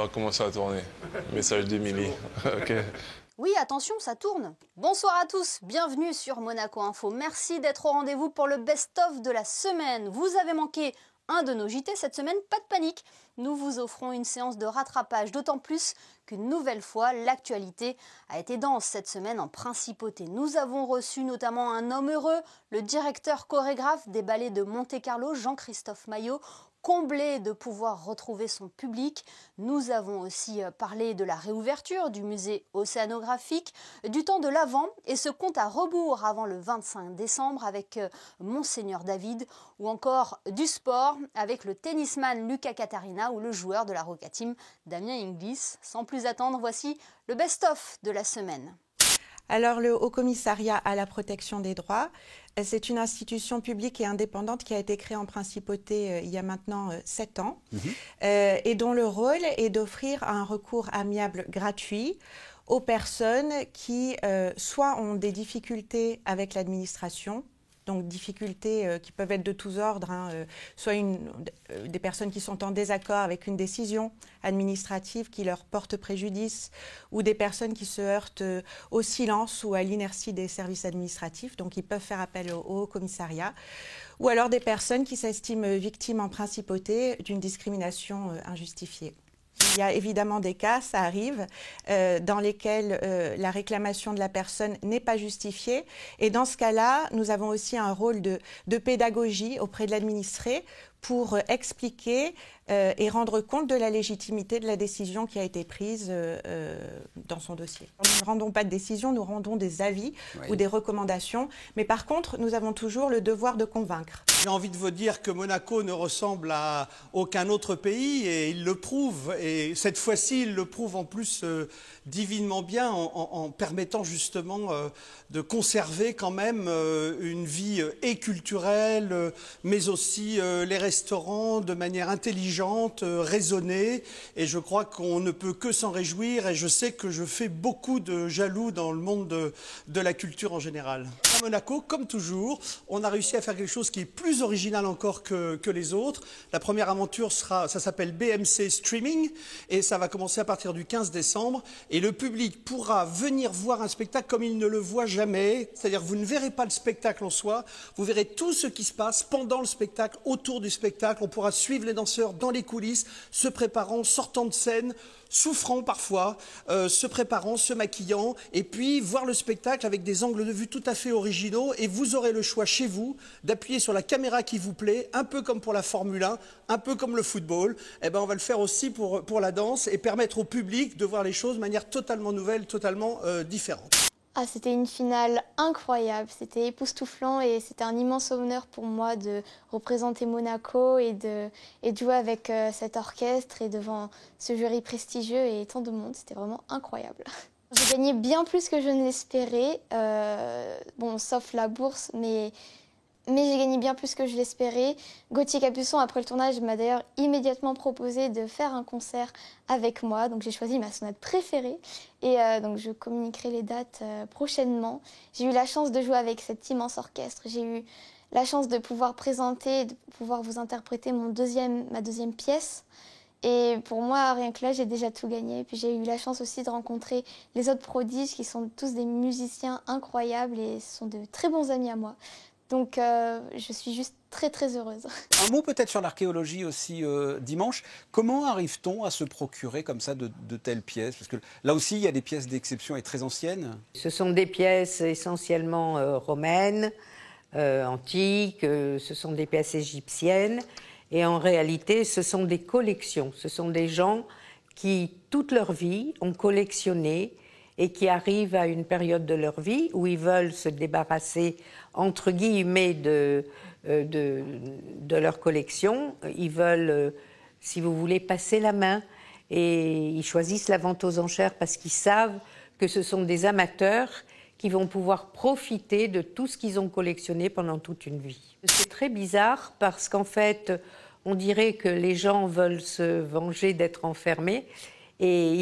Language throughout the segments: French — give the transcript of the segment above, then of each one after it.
a commencé à tourner. Message d'Émilie. Ok. Oui, attention, ça tourne. Bonsoir à tous, bienvenue sur Monaco Info. Merci d'être au rendez-vous pour le best-of de la semaine. Vous avez manqué un de nos JT cette semaine, pas de panique. Nous vous offrons une séance de rattrapage, d'autant plus qu'une nouvelle fois, l'actualité a été dense cette semaine en principauté. Nous avons reçu notamment un homme heureux, le directeur chorégraphe des ballets de Monte-Carlo, Jean-Christophe Maillot, comblé de pouvoir retrouver son public. Nous avons aussi parlé de la réouverture du musée océanographique, du temps de l'Avent et ce compte à rebours avant le 25 décembre avec Monseigneur David, ou encore du sport avec le tennisman Luca Catarina ou le joueur de la Roca Team Damien Inglis. Sans plus attendre, voici le best-of de la semaine. Alors, le Haut Commissariat à la protection des droits, c'est une institution publique et indépendante qui a été créée en principauté il y a maintenant 7 ans et dont le rôle est d'offrir un recours amiable gratuit aux personnes qui soit ont des difficultés avec l'administration, donc difficultés qui peuvent être de tous ordres, soit des personnes qui sont en désaccord avec une décision administrative qui leur porte préjudice, ou des personnes qui se heurtent au silence ou à l'inertie des services administratifs, donc ils peuvent faire appel au Haut Commissariat, ou alors des personnes qui s'estiment victimes en principauté d'une discrimination injustifiée. Il y a évidemment des cas, ça arrive, dans lesquels la réclamation de la personne n'est pas justifiée. Et dans ce cas-là, nous avons aussi un rôle de pédagogie auprès de l'administré pour expliquer et rendre compte de la légitimité de la décision qui a été prise dans son dossier. Nous ne rendons pas de décision, nous rendons des avis ou des recommandations, mais par contre, nous avons toujours le devoir de convaincre. J'ai envie de vous dire que Monaco ne ressemble à aucun autre pays et il le prouve. Et cette fois-ci, il le prouve en plus divinement bien en permettant justement de conserver quand même une vie et culturelle, mais aussi les restaurants de manière intelligente, raisonnée. Et je crois qu'on ne peut que s'en réjouir et je sais que je fais beaucoup de jaloux dans le monde de la culture en général. À Monaco, comme toujours, on a réussi à faire quelque chose qui est plus original encore que les autres. La première aventure ça s'appelle BMC Streaming et ça va commencer à partir du 15 décembre et le public pourra venir voir un spectacle comme il ne le voit jamais, c'est-à-dire vous ne verrez pas le spectacle en soi, vous verrez tout ce qui se passe pendant le spectacle, autour du spectacle, on pourra suivre les danseurs dans les coulisses, se préparant, sortant de scène, souffrant parfois, se préparant, se maquillant, et puis voir le spectacle avec des angles de vue tout à fait originaux, et vous aurez le choix chez vous d'appuyer sur la caméra qui vous plaît, un peu comme pour la Formule 1, un peu comme le football. Eh ben, on va le faire aussi pour la danse, et permettre au public de voir les choses de manière totalement nouvelle, totalement différente. Ah, c'était une finale incroyable, c'était époustouflant et c'était un immense honneur pour moi de représenter Monaco et de jouer avec cet orchestre et devant ce jury prestigieux et tant de monde, c'était vraiment incroyable. J'ai gagné bien plus que je ne l'espérais, bon, sauf la bourse, mais j'ai gagné bien plus que je l'espérais. Gauthier Capuçon, après le tournage, m'a d'ailleurs immédiatement proposé de faire un concert avec moi. Donc j'ai choisi ma sonate préférée et donc je communiquerai les dates prochainement. J'ai eu la chance de jouer avec cet immense orchestre. J'ai eu la chance de pouvoir présenter, de pouvoir vous interpréter ma deuxième pièce. Et pour moi, rien que là, j'ai déjà tout gagné. Et puis j'ai eu la chance aussi de rencontrer les autres prodiges qui sont tous des musiciens incroyables et ce sont de très bons amis à moi. Donc je suis juste très très heureuse. Un mot peut-être sur l'archéologie aussi dimanche. Comment arrive-t-on à se procurer comme ça de telles pièces? Parce que là aussi il y a des pièces d'exception et très anciennes. Ce sont des pièces essentiellement romaines, antiques, ce sont des pièces égyptiennes et en réalité ce sont des collections. Ce sont des gens qui toute leur vie ont collectionné et qui arrivent à une période de leur vie où ils veulent se débarrasser, entre guillemets, de leur collection. Ils veulent, si vous voulez, passer la main et ils choisissent la vente aux enchères parce qu'ils savent que ce sont des amateurs qui vont pouvoir profiter de tout ce qu'ils ont collectionné pendant toute une vie. C'est très bizarre parce qu'en fait, on dirait que les gens veulent se venger d'être enfermés et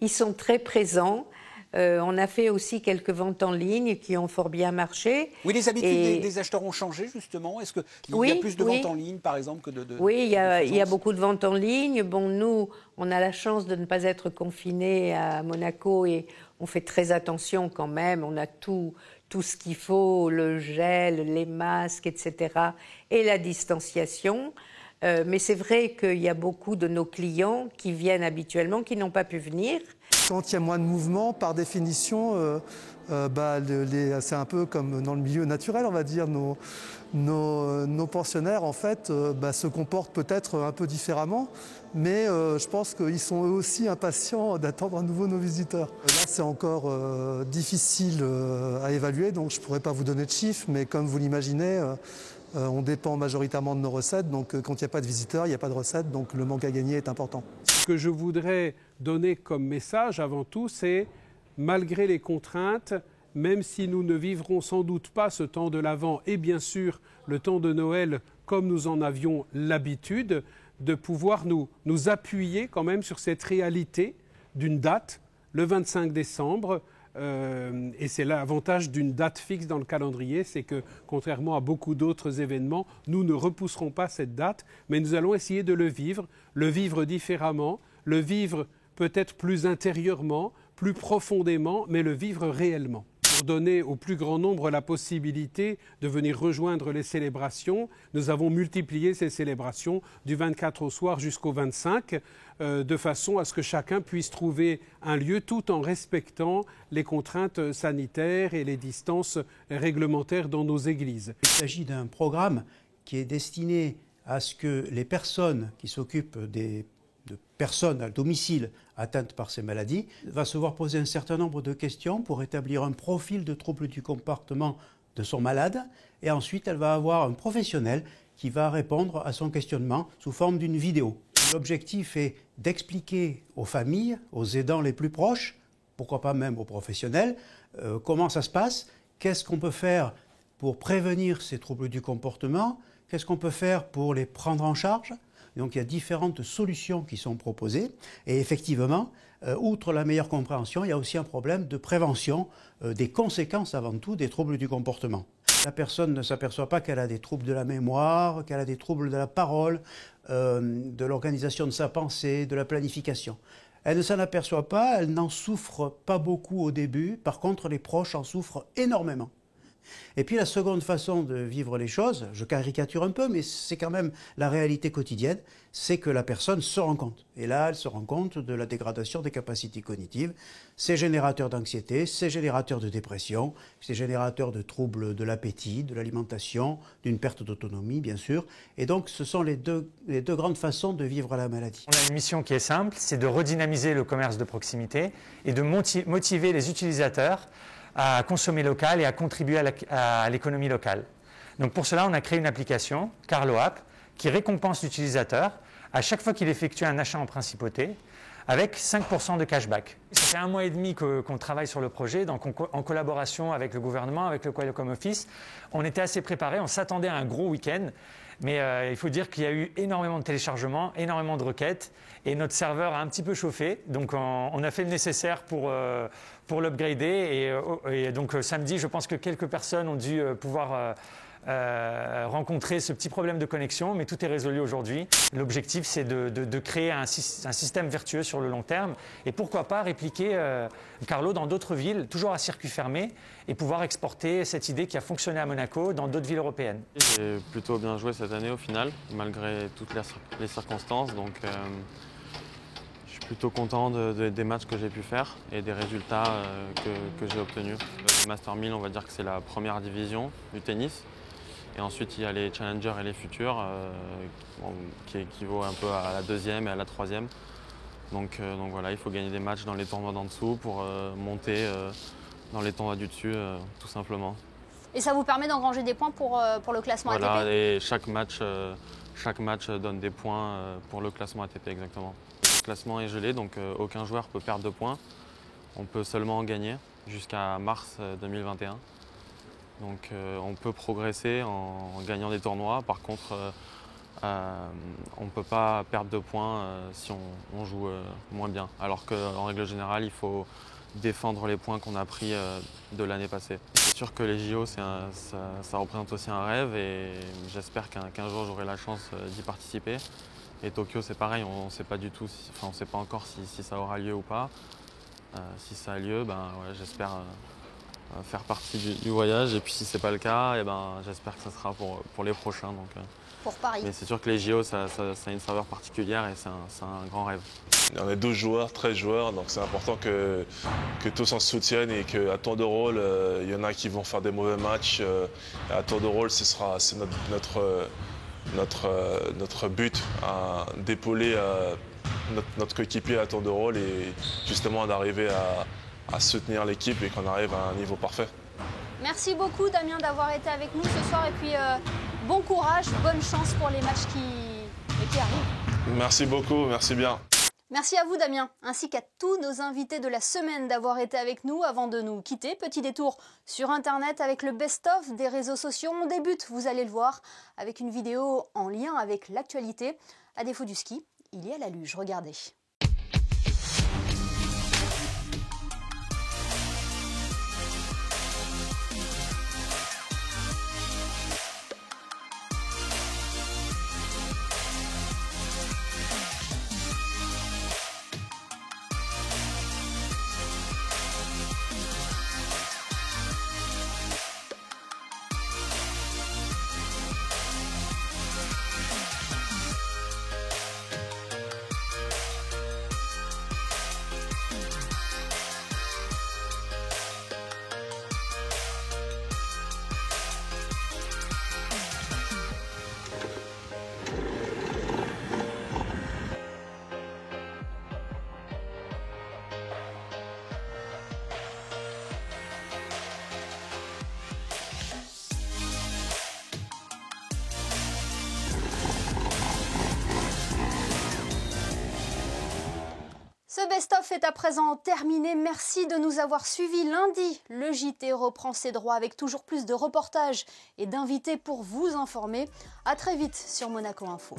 ils sont très présents. On a fait aussi quelques ventes en ligne qui ont fort bien marché. Oui, les habitudes Et- des acheteurs ont changé, justement. Est-ce qu'il Oui, y a plus de oui. ventes en ligne, par exemple, que de Oui, il y a présence beaucoup de ventes en ligne. Bon, nous, on a la chance de ne pas être confinés à Monaco et on fait très attention quand même. On a tout ce qu'il faut, le gel, les masques, etc. et la distanciation. Mais c'est vrai qu'il y a beaucoup de nos clients qui viennent habituellement, qui n'ont pas pu venir. Quand il y a moins de mouvement, par définition, c'est un peu comme dans le milieu naturel, on va dire. Nos pensionnaires, en fait, se comportent peut-être un peu différemment, mais je pense qu'ils sont eux aussi impatients d'attendre à nouveau nos visiteurs. Là, c'est encore difficile à évaluer, donc je ne pourrais pas vous donner de chiffres, mais comme vous l'imaginez, on dépend majoritairement de nos recettes, donc quand il n'y a pas de visiteurs, il n'y a pas de recettes, donc le manque à gagner est important. Ce que je voudrais donner comme message avant tout, c'est malgré les contraintes, même si nous ne vivrons sans doute pas ce temps de l'Avent et bien sûr le temps de Noël comme nous en avions l'habitude, de pouvoir nous appuyer quand même sur cette réalité d'une date, le 25 décembre. Et c'est l'avantage d'une date fixe dans le calendrier, c'est que contrairement à beaucoup d'autres événements, nous ne repousserons pas cette date, mais nous allons essayer de le vivre différemment, le vivre peut-être plus intérieurement, plus profondément, mais le vivre réellement. Pour donner au plus grand nombre la possibilité de venir rejoindre les célébrations, nous avons multiplié ces célébrations du 24 au soir jusqu'au 25, de façon à ce que chacun puisse trouver un lieu tout en respectant les contraintes sanitaires et les distances réglementaires dans nos églises. Il s'agit d'un programme qui est destiné à ce que les personnes qui s'occupent de personnes à domicile atteintes par ces maladies va se voir poser un certain nombre de questions pour établir un profil de trouble du comportement de son malade, et ensuite elle va avoir un professionnel qui va répondre à son questionnement sous forme d'une vidéo. L'objectif est d'expliquer aux familles, aux aidants les plus proches, pourquoi pas même aux professionnels, comment ça se passe, qu'est-ce qu'on peut faire pour prévenir ces troubles du comportement, qu'est-ce qu'on peut faire pour les prendre en charge. Donc il y a différentes solutions qui sont proposées, et effectivement, outre la meilleure compréhension, il y a aussi un problème de prévention des conséquences avant tout des troubles du comportement. La personne ne s'aperçoit pas qu'elle a des troubles de la mémoire, qu'elle a des troubles de la parole, de l'organisation de sa pensée, de la planification. Elle ne s'en aperçoit pas, elle n'en souffre pas beaucoup au début, par contre les proches en souffrent énormément. Et puis la seconde façon de vivre les choses, je caricature un peu, mais c'est quand même la réalité quotidienne, c'est que la personne se rend compte. Et là, elle se rend compte de la dégradation des capacités cognitives. C'est générateur d'anxiété, c'est générateur de dépression, c'est générateur de troubles de l'appétit, de l'alimentation, d'une perte d'autonomie, bien sûr. Et donc, ce sont les deux grandes façons de vivre la maladie. On a une mission qui est simple, c'est de redynamiser le commerce de proximité et de motiver les utilisateurs à consommer local et à contribuer à l'économie locale. Donc pour cela, on a créé une application, Carlo App, qui récompense l'utilisateur à chaque fois qu'il effectue un achat en principauté avec 5% de cashback. Ça fait 1 mois et demi qu'on travaille sur le projet, donc en collaboration avec le gouvernement, avec le Qualcomm Office. On était assez préparés, on s'attendait à un gros week-end, mais il faut dire qu'il y a eu énormément de téléchargements, énormément de requêtes, et notre serveur a un petit peu chauffé, donc on a fait le nécessaire pour l'upgrader, et donc samedi, je pense que quelques personnes ont dû pouvoir rencontrer ce petit problème de connexion, mais tout est résolu aujourd'hui. L'objectif, c'est de créer un système vertueux sur le long terme, et pourquoi pas répliquer Carlo dans d'autres villes, toujours à circuit fermé, et pouvoir exporter cette idée qui a fonctionné à Monaco dans d'autres villes européennes. J'ai plutôt bien joué cette année au final, malgré toutes les circonstances, donc je suis plutôt content des matchs que j'ai pu faire et des résultats que j'ai obtenus. Le Master 1000, on va dire que c'est la première division du tennis. Et ensuite, il y a les challengers et les futurs, qui équivaut un peu à la deuxième et à la troisième. Donc voilà, il faut gagner des matchs dans les tournois d'en dessous pour monter dans les tournois du dessus, tout simplement. Et ça vous permet d'engranger des points pour le classement ATP? Voilà, et chaque match donne des points pour le classement ATP, exactement. Le classement est gelé, donc aucun joueur peut perdre de points. On peut seulement en gagner jusqu'à mars 2021. Donc on peut progresser en gagnant des tournois. Par contre, on ne peut pas perdre de points si on joue moins bien. Alors qu'en règle générale, il faut défendre les points qu'on a pris de l'année passée. C'est sûr que les JO, ça représente aussi un rêve et j'espère qu'un jour j'aurai la chance d'y participer. Et Tokyo, c'est pareil, on ne sait pas du tout, on ne sait pas encore si ça aura lieu ou pas. Si ça a lieu, j'espère faire partie du voyage. Et puis si ce n'est pas le cas, j'espère que ça sera pour les prochains. Donc, pour Paris. Mais c'est sûr que les JO, ça a une saveur particulière et c'est un grand rêve. On est 12 joueurs, 13 joueurs, donc c'est important que tous on se soutiennent et qu'à tour de rôle, il y en a qui vont faire des mauvais matchs. À tour de rôle, c'est notre but, d'épauler notre coéquipier à tour de rôle et justement d'arriver à soutenir l'équipe et qu'on arrive à un niveau parfait. Merci beaucoup Damien d'avoir été avec nous ce soir et puis bon courage, bonne chance pour les matchs qui arrivent. Merci beaucoup, merci bien. Merci à vous Damien, ainsi qu'à tous nos invités de la semaine d'avoir été avec nous. Avant de nous quitter, petit détour sur Internet avec le best-of des réseaux sociaux. On débute, vous allez le voir, avec une vidéo en lien avec l'actualité. À défaut du ski, il y a la luge, regardez. Ce best-of est à présent terminé. Merci de nous avoir suivis. Lundi, le JT reprend ses droits avec toujours plus de reportages et d'invités pour vous informer. À très vite sur Monaco Info.